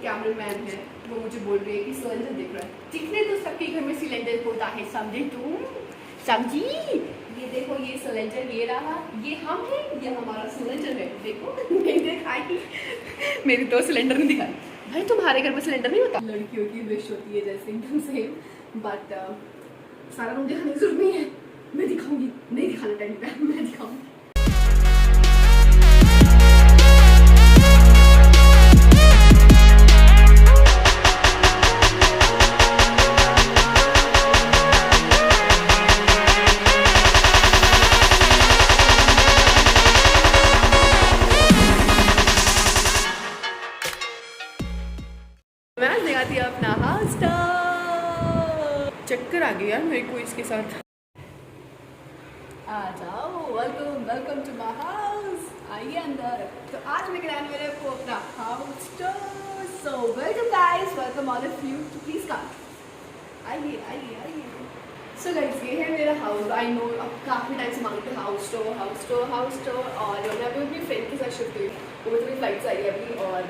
Cameraman है वो मुझे बोल रही है कि सिलेंडर दिख रहा है। दिखने तो सबके घर में सिलेंडर होता है, समझे तुम? समझी? ये देखो, ये सिलेंडर ये रहा, ये हम है, ये हमारा सिलेंडर है। देखो नहीं दिखाई, मेरी तो सिलेंडर नहीं दिखाई। भाई तुम्हारे घर में सिलेंडर नहीं होता? लड़कियों की विश होती है जैसे एकदम सेम, बट सारा रूम दिखाने की जरूरत नहीं है। मैं दिखाऊंगी, नहीं दिखाना टाइम पे, मैं दिखाऊंगी। मैं दिखाती हूँ अपना हाउस टूर। चक्कर आ गया मेरे को इसके साथ। आ जाओ, welcome welcome to my house. आइए अंदर। तो आज मैं कराने वाले आपको अपना house tour. So welcome guys, welcome all of you, तो प्लीज कम। आइए आइए आइए। सो गाइस, ये है मेरा हाउस। आई नो अब काफ़ी टाइम से मांगते हैं house tour house tour house tour. और मैं अभी अपनी फ्रेंड के साथ शिफ्ट हुई, वो मुझे फ्लाइट्स आई है अभी। और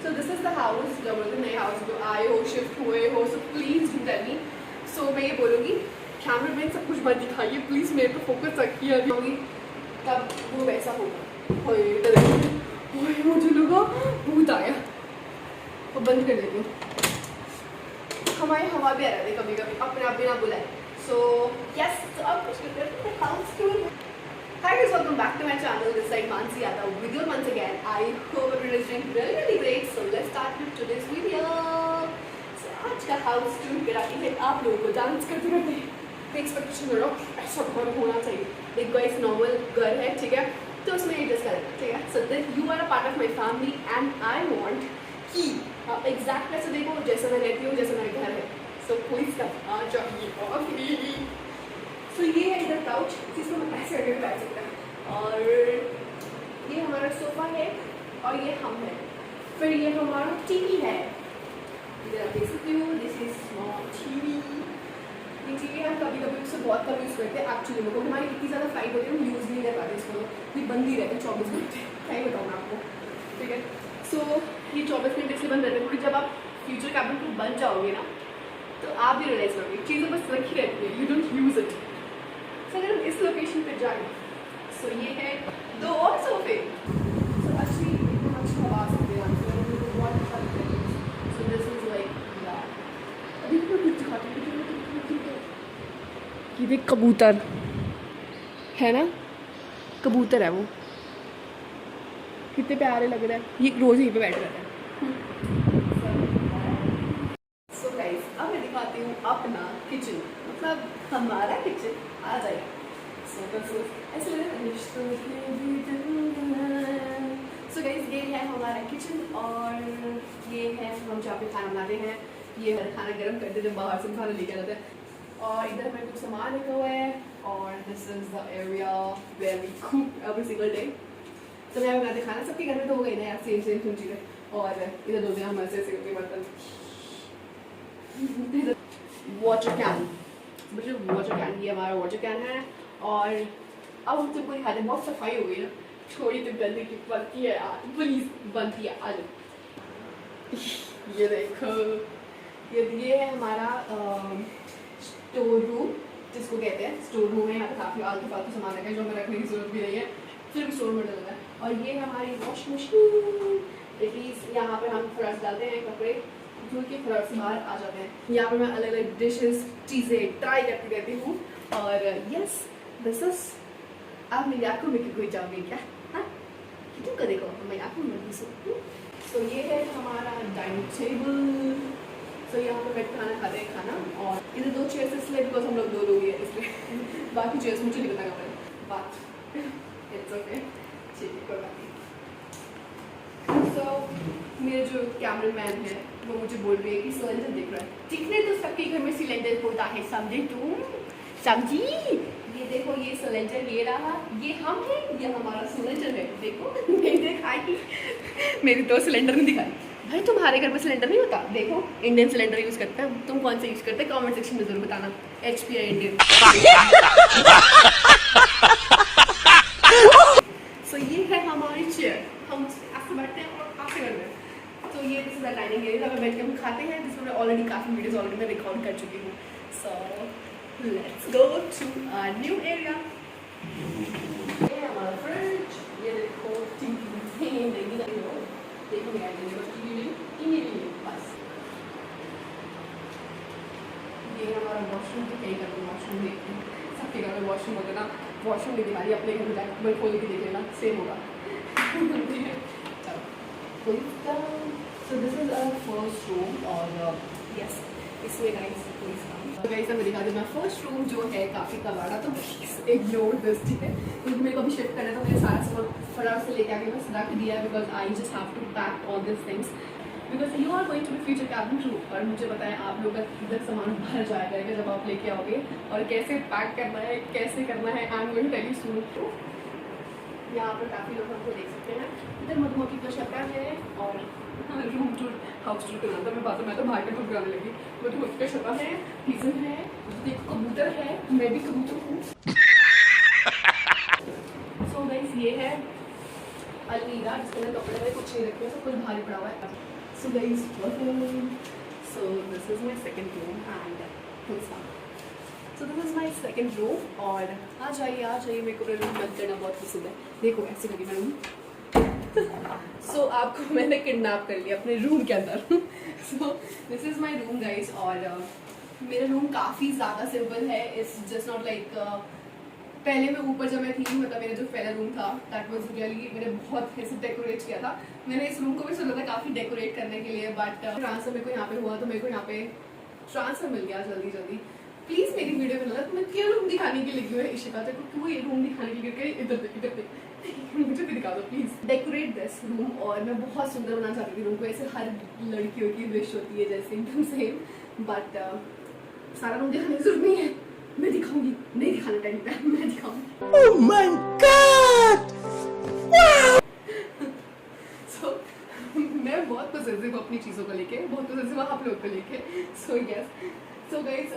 so this is the house. जब मुझे नए हाउस जो आए हो, शिफ्ट हुए हो, so please do tell me. So मैं ये बोलूँगी, कैमरा मैन सब कुछ मत दिखाइए प्लीज़, मेरे पे फोकस रखिए अभी, तब वो वैसा होगा। मुझे लगा भूत आया, तो बंद कर देती हूँ। हमारी हवा भी आ रही है कभी कभी अपने आप बिना बुलाए। सो यस, तो अब कुछ करते हैं house tour. Hi guys, welcome back to my channel. This side Mansi Yadav with you once again. I hope everyone is doing really great. So let's start with today's video. So आज का house tour कराती है आप लोगों को dance करते करते। Expectation करो ऐसा घर होना चाहिए। एक गाइस नॉर्मल घर है, ठीक है, तो उसमें एडजस्ट करें, ठीक है। So that you are a part of my family and I want कि आप एग्जैक्ट वैसे देखो जैसे मैं रहती हूँ, जैसे मेरा घर है। सो प्लीज कम आ जाइए। सो ये है इधर काउच, जिसको मैं ऐसे करके बैठ सकता है। और ये हमारा सोफा है और ये हम है। फिर ये हमारा टीवी है, इधर आप देख सकते हो, दिस इज स्मॉल टीवी। ये टीवी हम कभी कभी उससे बहुत कम यूज़ करते हैं। एक्चुअली लोगों हमारी इतनी ज़्यादा फ्लाइट होती है, हम यूज़ नहीं कर पाते इसको, ये बंद ही रहते हैं 24 घंटे। क्या ही बताऊँ मैं आपको, ठीक है। सो ये 24 घंटे से बंद रहते हैं, क्योंकि जब आप फ्यूचर कैबिन को बन जाओगे ना, तो आप भी रियलाइज करोगे चीज़ें बस रखी रहती है, यू डोंट यूज़ इट। अगर हम इस लोकेशन पे जाएं, सो ये है 2 और सोफे। सो अच्छी हवा आ सकती है, बहुत अच्छा लगता है। सो दिस इज लाइक अभी तो कुछ दिखाती हूँ। ये देख, कबूतर है ना, कबूतर है वो, कितने प्यारे लग रहे हैं। ये रोज यहीं पे बैठ रहता है। सो गाइस, अब मैं दिखाती हूँ अपना किचन, मतलब हमारा किचन। आ जाइए। सो गाइस, ये है हमारा किचन और ये है हम जहाँ पे खाना बनाते हैं। ये खाना गर्म करते जब बाहर से खाना लेके आते हैं। और इधर हमें कुछ सामान रखा हुआ है। और this is the area where we cook every single day. तो मैं बनाते खाना, सबके घर में तो हो गई ना यार, सेम सेम चीज़ें। और इधर दो दिन हम ऐसे ऐसे करके बर्तन, वाटर कैन, मतलब वाटर कैन, ये हमारा वाटर कैन है। और अब हम तुमको दिखाते हैं, बहुत सफाई हो गई ना, थोड़ी तो गंदगी की बनती है यार, प्लीज बनती है। आज ये देखो, ये है हमारा स्टोर रूम, जिसको कहते हैं स्टोर रूम है। यहाँ पे काफ़ी आलतू फालतू सामान रखा है जो हमें रखने की जरूरत भी नहीं है, फिर भी स्टोर में डलता है। और ये है हमारी वॉश मशीन। इट इज़ यहाँ पर हम फ्रश डालते हैं, कपड़े धुल के फ्रश से बाहर आ जाते हैं। यहाँ पर मैं अलग अलग डिशेस, चीज़ें ट्राई करती रहती हूँ। और यस, दिस इज, आप मेरी आँखों में कोई जाओगे क्या? हाँ, क्यों कर देखो मैं आँखों में सकती। सो ये है हमारा डाइनिंग टेबल। सो यहाँ पर बैठ खाना खाते हैं खाना। और इधर 2 चेयर्स इसलिए बिकॉज हम लोग 2 लोग हैं, इसलिए बाकी चेयर्स मुझे नहीं पता कब बात। इट्स ओके, ठीक है, कोई बात नहीं। सो मेरे जो कैमरामैन है वो मुझे बोल रही है कि सिलेंडर दिख रहा है। दिखने तो सबके घर में सिलेंडर होता है, समझे तुम? समझी? ये देखो, ये सिलेंडर ये रहा, ये हम है, ये हमारा सिलेंडर है। देखो नहीं दिखाई, मेरी तो सिलेंडर नहीं दिखाई। भाई तुम्हारे घर में सिलेंडर नहीं होता? देखो, इंडियन सिलेंडर यूज़ करते हैं। तुम कौन से यूज़ करते हैं? कमेंट सेक्शन में जरूर बताना, HP या इंडियन। सो ये है हमारी चेयर, हम ऐसे बैठते हैं और ऐसे करते हैं। तो ये द डाइनिंग एरिया जहाँ बैठ के हम खाते हैं, जिसमें मैं ऑलरेडी काफ़ी वीडियोज़ ऑलरेडी मैं रिकॉर्ड कर चुकी हूँ. So let's go to our new area. ये है हमारा फ्रिज. ये देखो बस. ये हमारा वॉशरूम. तो कहीं करते वॉशरूम देखते हैं, सबके घर में वॉशरूम होता है ना. वॉशरूम नहीं दिखा रही, अपने घर में जाकर मैं खोल के देख लेना, सेम होगा. So this is our first room. और यस, इसमें गाइस तो गाइस मैं दिखा दूँ. मैं फर्स्ट रूम जो है काफ़ी कबाड़ा, तो इग्नोर दिस, ठीक है. क्योंकि मेरे को अभी शिफ्ट करना था, मैंने सारा सामान फटाफट से लेके आके बस रख दिया, because I just have to pack all this things, because you are going to be future cabin crew. और मुझे पता है आप लोग का किधर सामान भर जाएगा जब आप लेके आओगे, और कैसे पैक करना है, कैसे करना है, I am going to tell you soon. तो यहाँ पर काफ़ी लोग हमको देख सकते हैं. इधर मधुमक्खी का छक्का है, और रूम टूर हाउस टूर कराना था. मैं तो भाई का टूर कराने लगी. मधुमक्खी का छक्का है, पिजन है, देखो कबूतर है, मैं भी कबूतर हूँ. सो गाइस ये है अलमीरा, जिसके अंदर कपड़े में कुछ नहीं रखे, सब कुछ भारी पड़ा हुआ है. So guys so this is my second room and so this is my second room. और आ जाइए मेरे को रूम बंद करना बहुत पसंद है. देखो ऐसे करके मैं रूम. सो आपको मैंने किडनैप कर लिया अपने रूम के अंदर. सो this is my room guys. और मेरा रूम काफ़ी ज़्यादा सिंपल है. इट्स जस्ट नॉट लाइक पहले मैं ऊपर जब मैं थी, मतलब मेरा जो पहला रूम था दैट वाज रियली, मैंने बहुत ऐसे डेकोरेट किया था. मैंने इस रूम को भी सोचा था काफ़ी डेकोरेट करने के लिए, बट ट्रांसफर मेरे को यहाँ पे हुआ, तो मेरे को यहाँ पे ट्रांसफर मिल गया जल्दी. प्लीज़ मेरी वीडियो में लगा तो मैं क्या रूम दिखाने के लिए लगी हुई है इशिका तक, क्यों ये रूम दिखाने के लिए इधर मुझे भी दिखा दो प्लीज़. Decorate this room. और मैं बहुत सुंदर बनाना चाहती थी रूम को, ऐसे हर लड़कियों की विश होती है जैसे एकदम सेम. बट सारा रूम दिखाने की जरूरत नहीं है, मैं दिखाऊंगी. नहीं दिखाना टाइम पे, मैं दिखाऊंगी. Oh my God. सो मैं बहुत पॉजिटिव हूँ अपनी चीज़ों को लेके, बहुत पॉजिटिव हूँ आप लोग को लेके. So yes. सो गाइस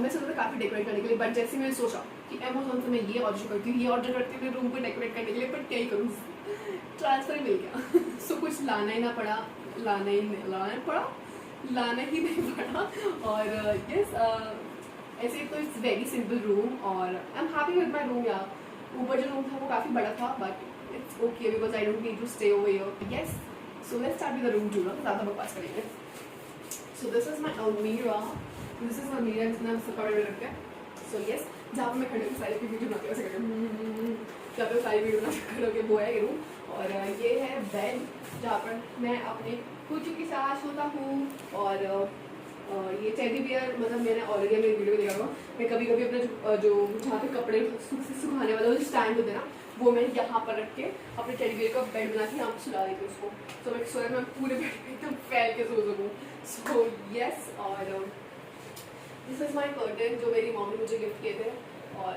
मैं सोचा था काफ़ी डेकोरेट करने के लिए, बट जैसे मैंने सोचा कि अमेज़ॉन से मैं ये ऑर्डर करती हूँ, ये ऑर्डर करती हूँ रूम को डेकोरेट करने के लिए, बट क्या ही करूँ, ट्रांसफर ही मिल गया. सो कुछ लाना ही नहीं पड़ा. और यस ऐसे तो इट्स वेरी सिंपल रूम. और I am happy with my room. यार ऊपर जो रूम था वो काफ़ी बड़ा था, but it's okay because I don't need to stay over here. Yes. So let's start with the room tour. ज़्यादा बकवास करेंगे. सो दिस इज माई अलमीरा. दिस इज अलमीरा जिसमें हम सब कपड़े रखते हैं. सो यस, जहाँ पर मैं खड़े होकर सारी वीडियो बनाती हूँ, ऐसे करके जहाँ पर सारी वीडियो बना खड़े होकर वो है ये रूम. और ये है बेड, जहाँ पर मैं अपने कुचू के साथ सोता हूँ. और ये टेडी बियर, मतलब मैंने ऑलरेडी मेरी वीडियो में देखा होगा, मैं कभी कभी अपना जो जहाँ पे कपड़े सुखाने वाला जो स्टैंड होते हैं ना, वो मैं यहाँ पर रख के अपने टेडी बियर का बेड बना के यहाँ पर सुला देती हूँ उसको. तो मैं सोया मैं पूरे बेड में एकदम फैल के सो सकूँ. So yes. और दिस इज माई कर्टन जो मेरी मॉम ने मुझे गिफ्ट किए थे. और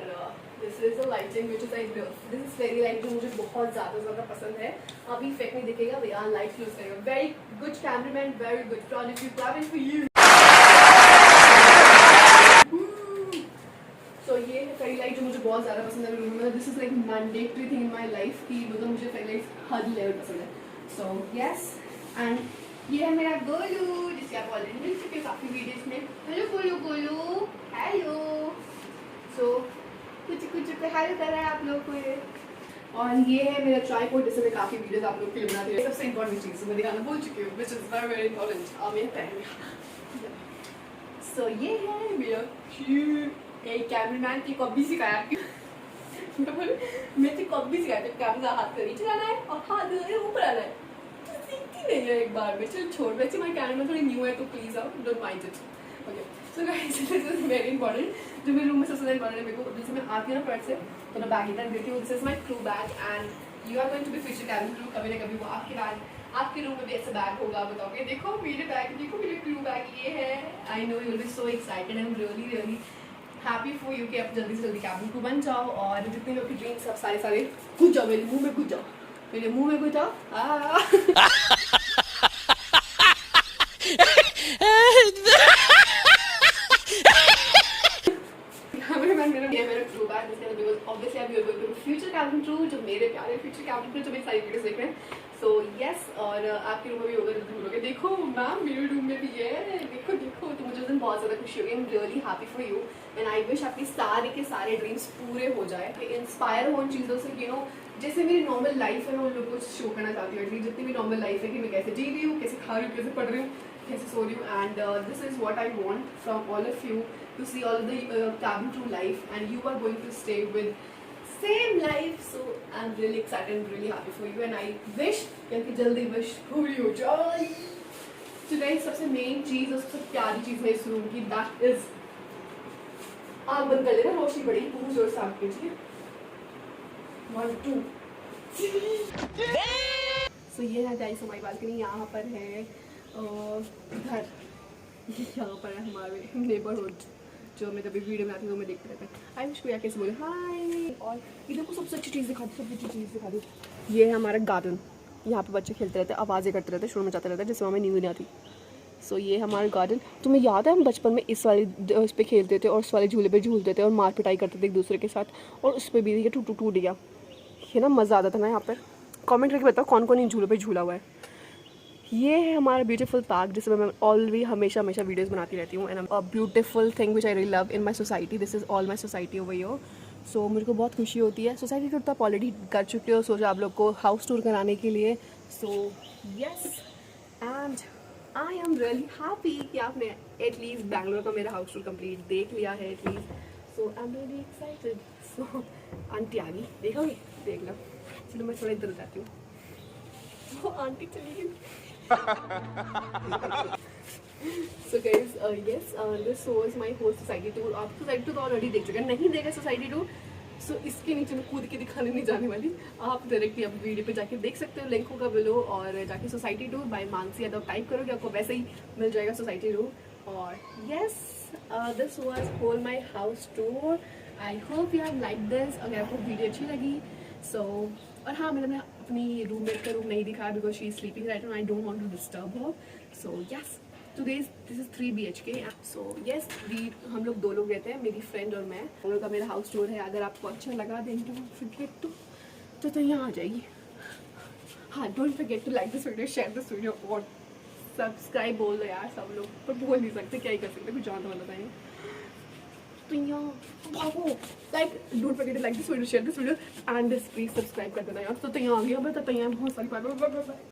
this is a lighting which is like this is very light, जो मुझे बहुत ज़्यादा पसंद है. अभी इफेक्ट नहीं दिखेगा भैया, लाइट यूज करेगा. Very good cameraman, very good project, you clapping for you. So ये है फेरी लाइट जो मुझे बहुत ज़्यादा पसंद है रूम में. This is like mandatory thing in my life की, मतलब मुझे फेरी लाइट हर लेवल पसंद है. So yes. एंड ये है मेरा गोलू, जिससे आप ऑलरेडी मिल चुके हैं काफ़ी वीडियोस में. हेलो गोलू. हेलो. सो कुछ हेल्प कर रहा है आप लोग को ये. और ये है मेरा ट्राइपॉड, जिससे मैं काफ़ी वीडियोस आप लोग के लिए बनाती हूँ. सबसे इंपॉर्टेंट चीज़ मैं दिखाना भूल चुकी हूँ, which is very very important. मेरे पैर. सो ये है मेरा एक कैमरामैन की कॉपी सिखाया. मैं तो कॉपी सिखाया था, कैमरा हाथ कर नीचे लाना है और हाथ ऊपर आना है. सीखती नहीं है एक बार में. चल छोड़. वैसे मेरी कैमरा थोड़ी न्यू है, तो प्लीज़ आप don't mind it. Okay. So guys this is very important. जो मेरे रूम में सबसे ज़्यादा इंपॉर्टेंट है मेरे को, जैसे मैं आती हूँ ना पर्स से, तो मैं बैग इधर देती हूँ. This is my crew bag and you are going to be future cabin crew. कभी ना कभी वो आपके रूम में भी ऐसा बैग होगा. बताओगे देखो मेरे बैग, देखो मेरे क्रू बैग ये है. I know you will be so excited. I am really happy for you कि आप जल्दी से जल्दी कैबिन क्रू बन जाओ. और जितने लोग की ड्रीम्स सब सारे घुस जाओ मेरे मुँह में, घुस जाओ मेरे मुँह में, घुस जाओ. फ्यूचर कैबिन क्रू, जो मेरे प्यारे फ्यूचर कैबिन क्रू जो मेरी सारी वीडियोस देख रहे हैं. So yes. और आपके रूम में भी होगा, जल्दी बोलोगे देखो मैम मेरे रूम में भी है, देखो देखो। तो मुझे उस दिन बहुत ज़्यादा खुशी हुई। आई am really happy for you and I wish आपके सारे के सारे ड्रीम्स पूरे हो जाए। इंस्पायर हो उन चीज़ों से, यू नो, जैसे मेरी नॉर्मल लाइफ है मैं उन लोगों को शो करना चाहती हूँ। एटलीस्ट जितनी भी नॉर्मल लाइफ है कि मैं कैसे जी रही हूँ, कैसे खा रही हूँ, कैसे पढ़ रही हूँ, कैसे सो रही हूँ। And this is what I want from all of you, to see all the cabin crew life, and you are going to stay with same life. So I'm really excited and really happy for you, and I wish कि जल्दी wish पूरी हो जाए। So guys, सबसे main चीज़ और सबसे प्यारी चीज़ है इस रूम की, that is, आग बंद कर लेना, रोशनी बड़ी पूरी जोर से आग कीजिए। 1 2 So ये है गाइस हमारी बालकनी। यहाँ पर है घर, यहाँ पर है हमारे नेबरहुड जो मैं कभी वीडियो में आती हूँ वो मैं देखते रहते हैं। आई विश कोई कैसे बोले हाय। और इधर को सबसे अच्छी चीज़ दिखा दी, सबसे अच्छी चीज़ दिखा दी। ये है हमारा गार्डन, यहाँ पे बच्चे खेलते रहते हैं, आवाज़ें करते रहते हैं, शोर मचाते रहते हैं, जिससे हमें नींद नहीं आती। सो ये हमारा गार्डन। तुम्हें याद है हम बचपन में इस वाले उस पर खेलते थे और उस वाले झूले पे झूलते थे और मार पिटाई करते थे एक दूसरे के साथ, और उस पर भी ये टूट गया। ये ना मज़ा आता था ना यहाँ पर। कमेंट करके बताओ कौन कौन इन झूलों पे झूला हुआ है। ये है हमारा ब्यूटीफुल पार्क जिसमें मैं ऑलवेज हमेशा वीडियोस बनाती रहती हूँ। And a beautiful thing which I really love in my society, this is all my society over here. So मुझे को बहुत खुशी होती है। सोसाइटी टूर तो आप ऑलरेडी कर चुके हो, सोचा आप लोग को हाउस टूर कराने के लिए। So yes, and I am really happy कि आपने एटलीस्ट बैंगलोर का मेरा हाउस टूर कंप्लीट देख लिया है at least. So I am really excited. So aunty आ गई, देखोगे? देख लो। चलो मैं थोड़ा इधर जाती हूँ। वो आंटी चली गई। So guys, yes, this was my whole society tour. आप सोसाइटी टूर तो ऑलरेडी देख चुके हैं, नहीं देगा सोसाइटी टूर सो इसके नीचे मैं कूद के दिखाने नहीं जाने वाली। आप डायरेक्टली आप वीडियो पे जाके देख सकते हो, लिंक होगा बिलो, और जाके society tour by Mansi Yadav type करोगे आपको वैसे ही मिल जाएगा सोसाइटी टूर। और yes, this was whole my house tour. I hope you have like this. अगर आपको वीडियो अच्छी लगी सो और हाँ, मैंने अपनी रूममेट का रूम नहीं दिखाया because she is sleeping right now, I don't want to disturb her. So yes, today this is 3 BHK। So yes, हम लोग 2 लोग रहते हैं, मेरी फ्रेंड और मैं। हम लोग का मेरा हाउस टूर है। अगर आपको अच्छा लगा देन डोंट फॉरगेट तो यहाँ आ जाएगी। हाँ, don't forget to like this video, share this video और सब्सक्राइब बोल दो यार सब लोग, पर बोल नहीं सकते, क्या ही कर सकते, कुछ जानते वाला था। तो यहाँ like don't forget to like this video, share this video and please subscribe कर देना यार। तो यहाँ आ गया, बता यहाँ बहुत सारी बात।